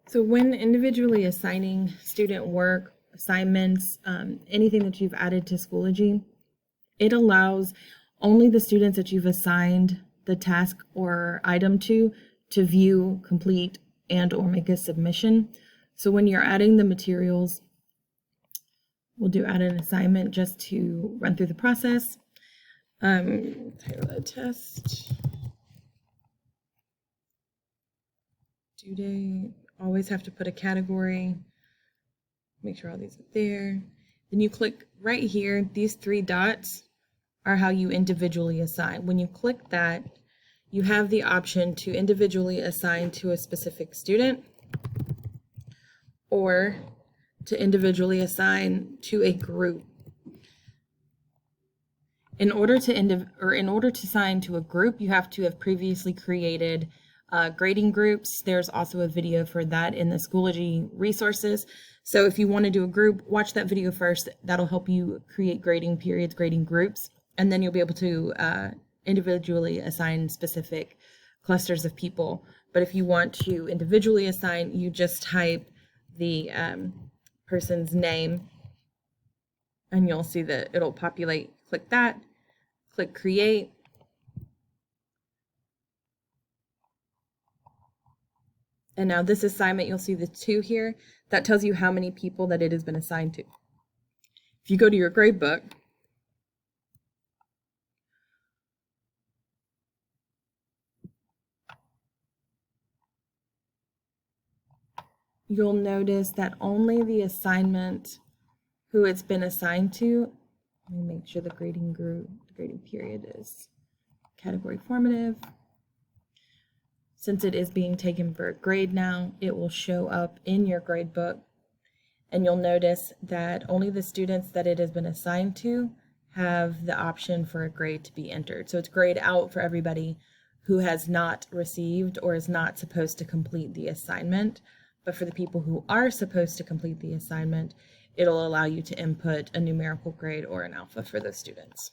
So when individually assigning student work, assignments, anything that you've added to Schoology, it allows only the students that you've assigned the task or item to view, complete, and or make a submission. So when you're adding the materials, we'll do add an assignment just to run through the process. Title of the test. Due date. Always have to put a category. Make sure all these are there. Then you click right here. These three dots are how you individually assign. When you click that, you have the option to individually assign to a specific student or to individually assign to a group. In order to assign to a group, you have to have previously created grading groups. There's also a video for that in the Schoology resources. So if you want to do a group, watch that video first. That'll help you create grading periods, grading groups, and then you'll be able to individually assign specific clusters of people. But if you want to individually assign, you just type the person's name and you'll see that it'll populate. Click that, click create. And now this assignment, you'll see the 2 here. That tells you how many people that it has been assigned to. If you go to your grade book, you'll notice that only the assignment who it's been assigned to, let me make sure the grading group, the grading period is category formative. Since it is being taken for a grade now, it will show up in your grade book, and you'll notice that only the students that it has been assigned to have the option for a grade to be entered. So it's grayed out for everybody who has not received or is not supposed to complete the assignment. But for the people who are supposed to complete the assignment, it'll allow you to input a numerical grade or an alpha for those students.